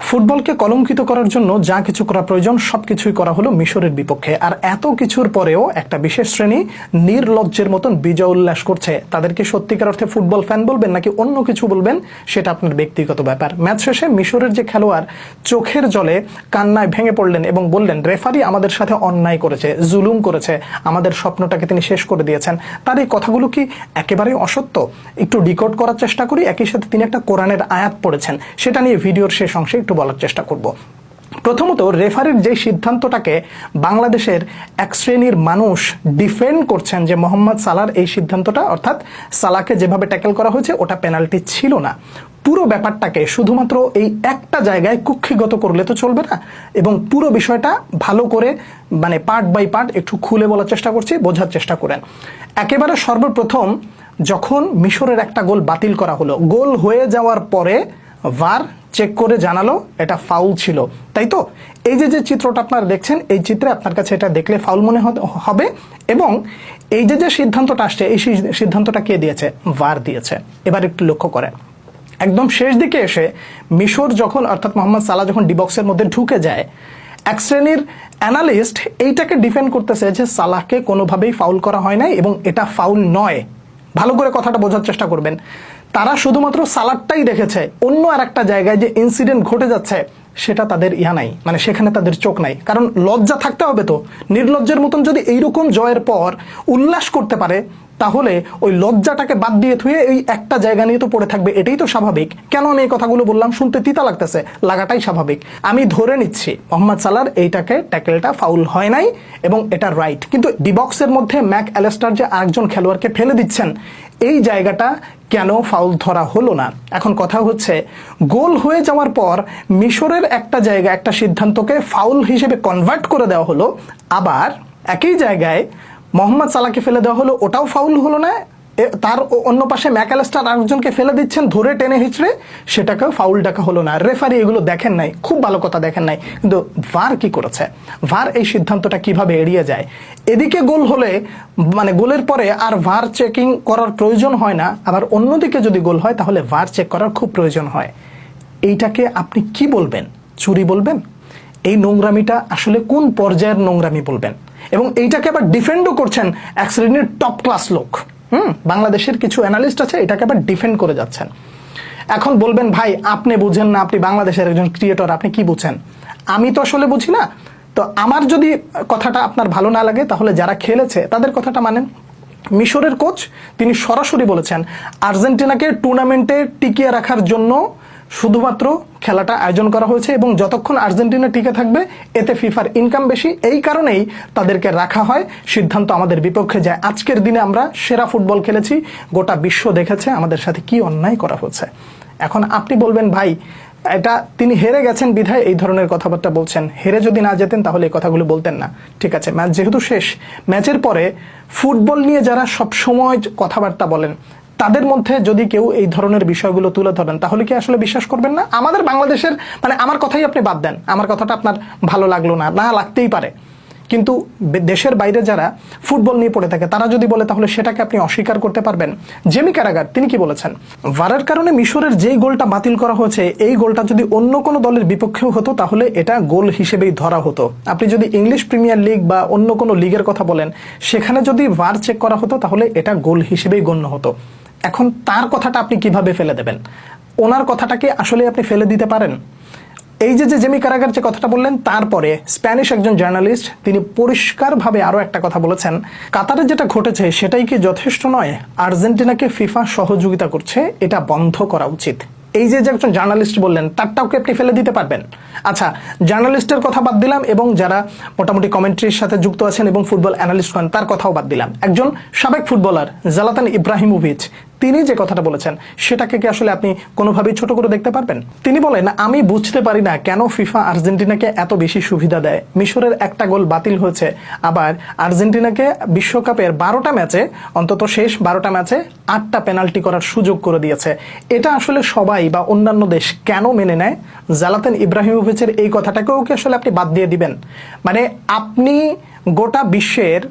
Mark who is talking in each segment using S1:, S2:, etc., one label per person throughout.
S1: ফুটবলকে কলঙ্কিত করার জন্য যা কিছু করা প্রয়োজন সবকিছুই করা হলো মিশরের বিপক্ষে। আর এত কিছুর পরেও একটা বিশেষ শ্রেণী নির্লজ্জের মতন বিজয় উল্লাস করছে। তাদেরকে সত্যিকার অর্থে ফুটবল ফ্যান বলবেন নাকি অন্য কিছু বলবেন সেটা আপনার ব্যক্তিগত ব্যাপার। ম্যাচ শেষে মিশরের যে খেলোয়াড় চোখের জলে কান্নায় ভেঙে পড়লেন এবং বললেন রেফারি আমাদের সাথে অন্যায় করেছে, জুলুম করেছে, আমাদের স্বপ্নটাকে তিনি শেষ করে দিয়েছেন। তার এই কথাগুলো কি একেবারেই অসত্য? একটু ডিকোড করার চেষ্টা করি। একই সাথে তিনি একটা কোরআনের আয়াত পড়েছেন, সেটা নিয়ে ভিডিওর শেষ অংশে একটু বলার চেষ্টা করব। প্রথমত, রেফারির যে সিদ্ধান্তটাকে বাংলাদেশের এক শ্রেণীর মানুষ ডিফেন্ড করছেন যে মোহাম্মদ সালাহর এই সিদ্ধান্তটা, অর্থাৎ সালাহকে যেভাবে ট্যাকেল করা হয়েছে ওটা পেনাল্টি ছিল না। পুরো ব্যাপারটাকে শুধুমাত্র এই একটা জায়গায় কুক্ষিগত করলে তো চলবে না, এবং পুরো বিষয়টা ভালো করে পার্ট বাই পার্ট একটু খুলে বলার চেষ্টা করছি, বোঝার চেষ্টা করেন। একেবারে সর্বপ্রথম যখন মিশরের একটা গোল বাতিল করা হলো, গোল হয়ে যাওয়ার পরে ভার চেক করে জানালো এটা ফাউল ছিল, তাই তো? এই যে চিত্রটা আপনারা দেখছেন, এই চিত্রে আপনার কাছে এটা দেখলে ফাউল মনে হবে, এবং এই যে সিদ্ধান্তটা আসছে, এই সিদ্ধান্তটা কে দিয়েছে? ভার দিয়েছে। এবার একটু লক্ষ্য করেন, একদম শেষ দিকে এসে মিশর যখন, অর্থাৎ মোহাম্মদ সালাহ যখন ডিবক্সের মধ্যে ঢুকে যায়, এক শ্রেণীর অ্যানালিস্ট এইটাকে ডিফেন্ড করতেছে যে সালাহকে কোনোভাবেই ফাউল করা হয় নাই এবং এটা ফাউল নয়। ভালো করে কথাটা বোঝার চেষ্টা করবেন। তারা শুধুমাত্র সালাদটাই দেখেছে, অন্য আর একটা জায়গায় যে ইনসিডেন্ট ঘটে যাচ্ছে সেটা তাদের নাই, সেখানে তাদের চোখ নাই। কারণ লজ্জা থাকতে হবে তো। নির্লজ্জের মতন যদি এইরকম জয়ের পর উল্লাস করতে পারে, তাহলে ওই লজ্জাটাকে বাদ দিয়ে থুয়ে এই একটা জায়গা নিয়ে তো পড়ে থাকবে, এটাই তো স্বাভাবিক। কেন আমি এই কথাগুলো বললাম? শুনতে তিতা লাগতেছে, লাগাটাই স্বাভাবিক। আমি ধরে নিচ্ছি মোহাম্মদ সালাহর এইটাকে ট্যাকেলটা ফাউল হয় নাই এবং এটা রাইট, কিন্তু ডিবক্সের মধ্যে ম্যাক অ্যালেস্টার যে আরেকজন খেলোয়াড়কে ফেলে দিচ্ছেন, এই জায়গাটা কেন ফাউল ধরা হলো না? এখন কথা হচ্ছে, গোল হয়ে যাওয়ার পর মিশরের একটা জায়গা, একটা সিদ্ধান্তকে ফাউল হিসেবে কনভার্ট করে দেওয়া হলো, আবার একই জায়গায় মোহাম্মদ সালাহকে ফেলে দেওয়া হলো, ওটাও ফাউল হলো না। তার অন্য পাশে ম্যাক অ্যালেস্টার আরেকজনকে ফেলে দিচ্ছেন ধরে টেনে হিচড়ে, সেটাকেও ফাউল ডাকা হলো না। রেফারি এগুলো দেখেন নাই, খুব ভালো কথা দেখেন নাই, কিন্তু ভার কি করেছে? ভার এই সিদ্ধান্তটা কিভাবে এড়িয়ে যায়? এদিকে গোল হলে গোলের পরে আর ভার চেকিং করার প্রয়োজন হয় না, আবার অন্যদিকে যদি গোল হয় তাহলে ভার চেক করার খুব প্রয়োজন হয়। এইটাকে আপনি কি বলবেন? চুরি বলবেন? এই নোংরামিটা আসলে কোন পর্যায়ের নোংরামি বলবেন? এবং এইটাকে আবার ডিফেন্ডও করছেন এক শ্রেণীর টপ ক্লাস লোক। বাংলাদেশের কিছু অ্যানালিস্ট আছে, এটাকে আবার ডিফেন্ড করে যাচ্ছেন। এখন বলবেন, ভাই আপনি বুঝেন না, আপনি বাংলাদেশের একজন ক্রিয়েটর, আপনি কি বুঝেন? আমি তো আসলে বুঝি না। তো আমার যদি কথাটা আপনার ভালো না লাগে, তাহলে যারা খেলেছে তাদের কথাটা মানেন। মিশরের কোচ তিনি সরাসরি বলেছেন আর্জেন্টিনাকে টুর্নামেন্টে টিকিয়ে রাখার জন্য শুধুমাত্র খেলাটা আয়োজন করা হয়েছে, এবং যতক্ষণ আর্জেন্টিনা টিকে থাকবে এতে ফিফার ইনকাম বেশি, এই কারণেই তাদেরকে রাখা হয়। সিদ্ধান্ত আমাদের বিপক্ষে যায়। আজকের দিনে আমরা সেরা ফুটবল খেলেছি, গোটা বিশ্ব দেখেছে আমাদের সাথে কি অন্যায় করা হচ্ছে। এখন আপনি বলবেন, ভাই এটা তিনি হেরে গেছেন বিধায় এই ধরনের কথাবার্তা বলছেন, হেরে যদি না যেতেন তাহলে এই কথাগুলো বলতেন না। ঠিক আছে, ম্যাচ যেহেতু শেষ, ম্যাচের পরে ফুটবল নিয়ে যারা সবসময় কথাবার্তা বলেন, তাদের মধ্যে যদি কেউ এই ধরনের বিষয়গুলো তুলে ধরেন, তাহলে কি আসলে বিশ্বাস করবেন না? আমাদের বাংলাদেশের আমার কথাই আপনি বাদ দেন, আমার কথাটা আপনার ভালো লাগলো না, না লাগতেই পারে, কিন্তু দেশের বাইরে যারা ফুটবল নিয়ে পড়ে থাকে তারা যদি বলে, তাহলে সেটাকে আপনি অস্বীকার করতে পারবেন? জেমি কারাগার তিনি কি বলেছেন? ভারের কারণে মিশরের যেই গোলটা বাতিল করা হয়েছে, এই গোলটা যদি অন্য কোনো দলের বিপক্ষেও হতো তাহলে এটা গোল হিসেবেই ধরা হতো। আপনি যদি ইংলিশ প্রিমিয়ার লিগ বা অন্য কোনো লিগের কথা বলেন, সেখানে যদি ভার চেক করা হতো তাহলে এটা গোল হিসেবেই গণ্য হতো। এখন তার কথাটা আপনি কিভাবে ফেলে দেবেন? ওনার কথাটাকে আসলে আপনি ফেলে দিতে পারেন? এই যে জেমি কারাগার যে কথাটা বললেন, তারপরে স্প্যানিশ একজন জার্নালিস্ট তিনি পরিষ্কারভাবে আরো একটা কথা বলেছেন, কাতারে যেটা ঘটেছে সেটাই কি যথেষ্ট নয়? আর্জেন্টিনাকে ফিফা সহযোগিতা করছে, এটা বন্ধ করা উচিত। এই যে একজন জার্নালিস্ট বললেন, তারটাও কি আপনি ফেলে দিতে পারবেন? আচ্ছা, জার্নালিস্টের কথা বাদ দিলাম, এবং যারা মোটামুটি কমেন্ট্রির সাথে যুক্ত আছেন এবং ফুটবল অ্যানালিস্ট করেন তার কথাও বাদ দিলাম। একজন সাবেক ফুটবলার জালাতান ইব্রাহিমোভিচ তিনি যে কথাটা বলেছেন, সেটাকে কি আসলে আপনি কোনোভাবেই ছোট করে দেখতে পারবেন? তিনি বলেন, আমি বুঝতে পারি না কেন ফিফা আর্জেন্টিনাকে এত বেশি সুবিধা দেয়। মিশরের একটা গোল বাতিল হয়েছে, আবার আর্জেন্টিনাকে বিশ্বকাপের 12টা ম্যাচে, অন্তত শেষ 12টা ম্যাচে 8টা পেনাল্টি করার সুযোগ করে দিয়েছে। এটা আসলে সবাই বা অন্যান্য দেশ কেন মেনে নেয়? জালাতান ইব্রাহিমোভিচের এই কথাটাকেও কি আসলে আপনি বাদ দিয়ে দিবেন? আপনি গোটা বিশ্বের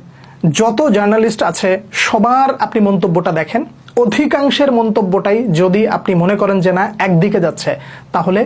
S1: যত জার্নালিস্ট আছে সবার আপনি মন্তব্যটা দেখেন, অধিকাংশের মন্তব্যটাই যদি আপনি মনে করেন যে না একদিকে যাচ্ছে, তাহলে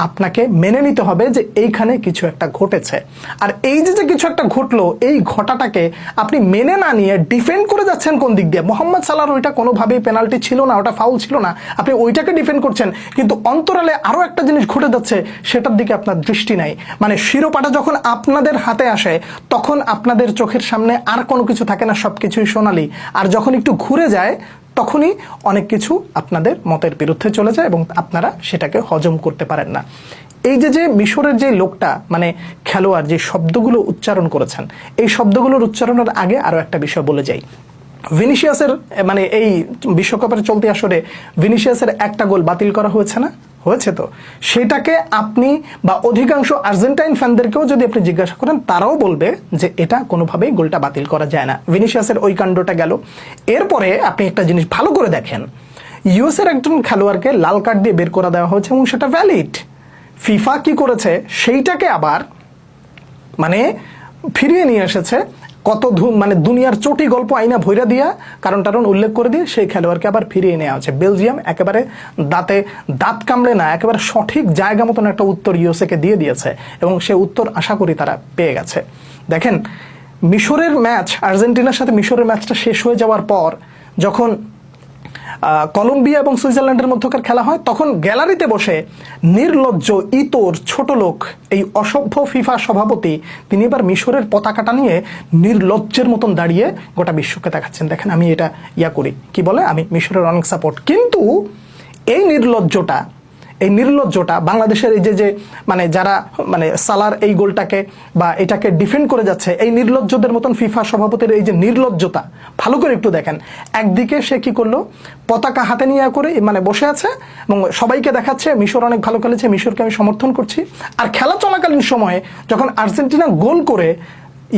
S1: আপনাকে মেনে নিতে হবে যে এইখানে কিছু একটা ঘটেছে। আর এই যে কিছু একটা ঘটলো, এই ঘটাটাকে আপনি মেনে না নিয়ে ডিফেন্ড করে যাচ্ছেন কোন দিক দিয়ে? মোহাম্মদ সালাহর ওইটা কোনোভাবেই পেনাল্টি ছিল না, ওটা ফাউল ছিল না, আপনি ওইটাকে ডিফেন্ড করছেন, কিন্তু অন্তরালে আরো একটা জিনিস ঘটে যাচ্ছে, সেটার দিকে আপনার দৃষ্টি নাই। মানে শিরোপাটা যখন আপনাদের হাতে আসে, তখন আপনাদের চোখের সামনে আর কোনো কিছু থাকে না, সবকিছুই সোনালি। আর যখন একটু ঘুরে যায়, তখনই অনেক কিছু আপনাদের মতের বিরুদ্ধে চলে যায় এবং আপনারা সেটাকে হজম করতে পারেন না। এই যে মিশরের যে লোকটা, মানে খেলোয়াড়, যে শব্দগুলো উচ্চারণ করেছেন, এই শব্দগুলোর উচ্চারণের আগে আরো একটা বিষয় বলে যাই। ভিনিসিয়াসের, মানে এই বিশ্বকাপের চলতি আসরে ভিনিসিয়াসের একটা গোল বাতিল করা হয়েছে না? হয়েছে তো। সেটাকে আপনি বা অধিকাংশ আর্জেন্টাইন ফ্যানদেরকেও যদি আপনি জিজ্ঞাসা করেন, তারাও বলবে যে এটা কোনোভাবেই গোলটা বাতিল করা যায় না। ভিনিসিয়াসের ওই কাণ্ডটা গেল। এরপরে আপনি একটা জিনিস ভালো করে দেখেন, ইউএসের একজন খেলোয়াড়কে লাল কার্ড দিয়ে বের করে দেওয়া হয়েছে এবং সেটা ভ্যালিড। ফিফা কি করেছে, সেইটাকে আবার মানে ফিরিয়ে নিয়ে এসেছে, কত মানে দুনিয়ার চটি গল্প আইনা ভৈরা দিয়া কারণ উল্লেখ করে দিয়ে সেই খেলোয়াড়কে আবার ফিরিয়ে নেওয়া হচ্ছে। বেলজিয়াম একেবারে দাঁতে দাঁত কামড়ে না, একেবারে সঠিক জায়গা মতন একটা উত্তর ইউএসএকে দিয়ে দিয়েছে এবং সে উত্তর আশা করি তারা পেয়ে গেছে। দেখেন, মিশরের ম্যাচ, আর্জেন্টিনার সাথে মিশরের ম্যাচটা শেষ হয়ে যাওয়ার পর যখন কলম্বিয়া এবং সুইজারল্যান্ডের মধ্যকার খেলা হয়, তখন গ্যালারিতে বসে নির্লজ্জ, ইতর, ছোট লোক, এই অসভ্য ফিফা সভাপতি, তিনি এবার মিশরের পতাকাটা নিয়ে নির্লজ্জের মতন দাঁড়িয়ে গোটা বিশ্বকে দেখাচ্ছেন, দেখেন আমি এটা করি, কি বলে, আমি মিশরের অনেক সাপোর্ট। কিন্তু এই নির্লজ্জটা বাংলাদেশের এই যে মানে যারা মানে সালার এই গোলটাকে বা এটাকে ডিফেন্ড করে যাচ্ছে, এই নির্লজ্জদের মতন ফিফা সভাপতির এই যে নির্লজ্জতা, ভালো করে একটু দেখেন। একদিকে সে কি করলো, পতাকা হাতে নিয়ে করে মানে বসে আছে এবং সবাইকে দেখাচ্ছে মিশর অনেক ভালো খেলেছে, মিশরকে আমি সমর্থন করছি। আর খেলা চলাকালীন সময়ে যখন আর্জেন্টিনা গোল করে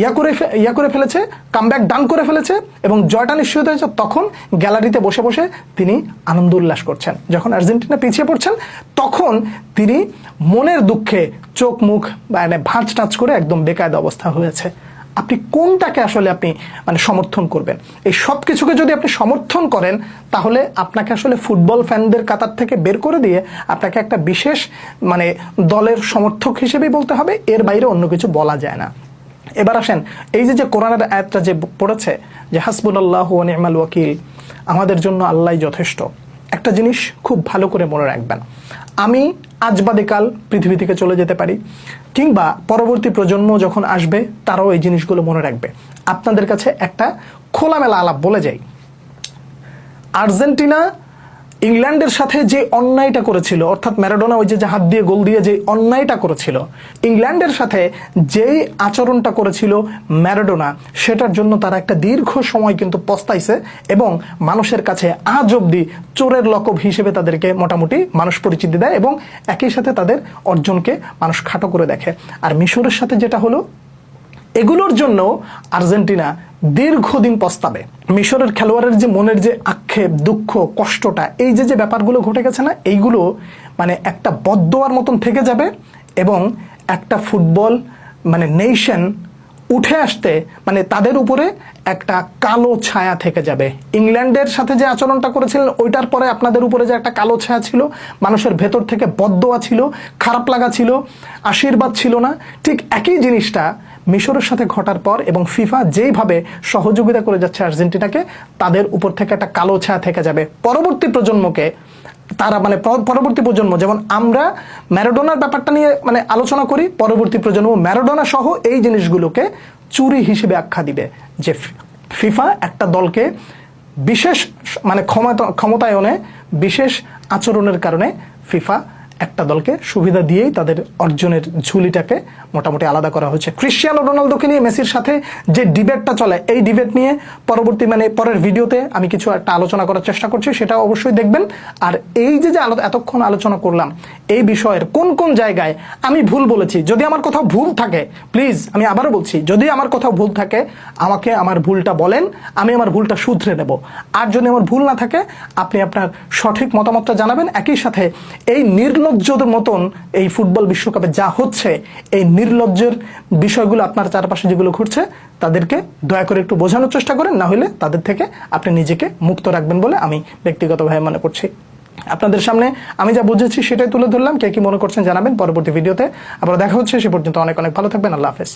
S1: ইয়া করে ফেলেছে, কামব্যাক ডান করে ফেলেছে এবং জয়টা নিশ্চিত হয়েছে, তখন গ্যালারিতে বসে বসে তিনি আনন্দ উল্লাস করছেন। যখন আর্জেন্টিনা পিছিয়ে পড়ছেন, তখন তিনি মনের দুঃখে চোখ মুখ মানে ভাঁজ টাচ করে একদম বেকায়দা অবস্থা হয়েছে। আপনি কোনটাকে আসলে আপনি মানে সমর্থন করবেন? এই সব কিছুকে যদি আপনি সমর্থন করেন, তাহলে আপনাকে আসলে ফুটবল ফ্যানদের কাতার থেকে বের করে দিয়ে আপনাকে একটা বিশেষ মানে দলের সমর্থক হিসেবেই বলতে হবে, এর বাইরে অন্য কিছু বলা যায় না। এবার আসেন, এই যে কোরআনের আয়াতটা যে পড়েছে যে হাসবুনাল্লাহু ওয়া নি'মাল ওয়াকিল, আমাদের জন্য আল্লাহই যথেষ্ট, একটা জিনিস খুব ভালো করে মনে রাখবেন, আমি আজ বাদে কাল পৃথিবী থেকে চলে যেতে পারি, কিংবা পরবর্তী প্রজন্ম যখন আসবে তারাও এই জিনিসগুলো মনে রাখবে। আপনাদের কাছে একটা খোলামেলা আলাপ বলে যাই, আর্জেন্টিনা ইংল্যান্ডের সাথে যে অন্যায়টা করেছিল, অর্থাৎ ম্যারাডোনা ওই যে হাত দিয়ে গোল দিয়ে যে অন্যায়টা করেছিল, ইংল্যান্ডের সাথে যেই আচরণটা করেছিল ম্যারাডোনা, সেটার জন্য তারা একটা দীর্ঘ সময় কিন্তু পস্তাইছে এবং মানুষের কাছে আজ অব্দি চোরের লকব হিসেবে তাদেরকে মোটামুটি মানুষ পরিচিতি দেয় এবং একই সাথে তাদের অর্জনকে মানুষ খাটো করে দেখে। আর মিশরের সাথে যেটা হলো, এগুলোর জন্য আর্জেন্টিনা দীর্ঘদিন পস্তাবে। মিশরের খেলোয়াড়ের যে মনের যে আক্ষেপ, দুঃখ, কষ্টটা, এই যে ব্যাপারগুলো ঘটে গেছে না, এইগুলো মানে একটা বদদোয়ার মতন থেকে যাবে এবং একটা ফুটবল মানে নেশন উঠে আসতে মানে তাদের উপরে একটা কালো ছায়া থেকে যাবে। ইংল্যান্ডের সাথে যে আচরণটা করেছিলেন, ওইটার পরে আপনাদের উপরে যে একটা কালো ছায়া ছিল, মানুষের ভেতর থেকে বদদোয়া ছিল, খারাপ লাগা ছিল, আশীর্বাদ ছিল না, ঠিক একই জিনিসটা মিশরের সাথে ঘটার পর এবং ফিফা যেইভাবে সহযোগিতা করে যাচ্ছে আর্জেন্টিনাকে, তাদের উপর থেকে একটা কালো ছায়া থেকে যাবে। পরবর্তী প্রজন্মকে তারা মানে পরবর্তী প্রজন্ম, যেমন আমরা ম্যারাডোনার ব্যাপারটা নিয়ে মানে আলোচনা করি, পরবর্তী প্রজন্ম ম্যারাডোনা সহ এই জিনিসগুলোকে চুরি হিসেবে আখ্যা দিবে যে ফিফা একটা দলকে বিশেষ মানে ক্ষমতায়নে বিশেষ আচরণের কারণে ফিফা একটা দলকে সুবিধা দিয়েই তাদের অর্জনের ঝুলিটাকে মোটামুটি আলাদা করা হয়েছে। ক্রিশ্চিয়ানো রোনালদোকে নিয়ে মেসির সাথে যে ডিবেটটা চলে, এই ডিবেট নিয়ে পরবর্তী মানে পরের ভিডিওতে আমি কিছু একটা আলোচনা করার চেষ্টা করছি, সেটা অবশ্যই দেখবেন। আর এই যে এতক্ষণ আলোচনা করলাম, এই বিষয়ের কোন কোন জায়গায় আমি ভুল বলেছি, যদি আমার কোথাও ভুল থাকে প্লিজ আমি আবারও বলছি, যদি আমার কোথাও ভুল থাকে আমাকে আমার ভুলটা বলেন, আমি আমার ভুলটা শুধরে নেব। আর যদি আমার ভুল না থাকে আপনি আপনার সঠিক মতামতটা জানাবেন। একই সাথে এই নির্লজ্জ নির্লজ্জদের মতন এই ফুটবল বিশ্বকাপে যা হচ্ছে, এই নির্লজ্জের বিষয়গুলো আপনার চারপাশে যেগুলো ঘুরছে তাদেরকে দয়া করে একটু বোঝানোর চেষ্টা করেন, না হলে তাদের থেকে আপনি নিজেকে মুক্ত রাখবেন বলে আমি ব্যক্তিগতভাবে মনে করছি। আপনাদের সামনে আমি যা বুঝেছি সেটাই তুলে ধরলাম। কে কি মনে করছেন জানাবেন পরবর্তী ভিডিওতে। আবার দেখা হচ্ছে, সে পর্যন্ত অনেক অনেক ভালো থাকবেন। আল্লাহ হাফেজ।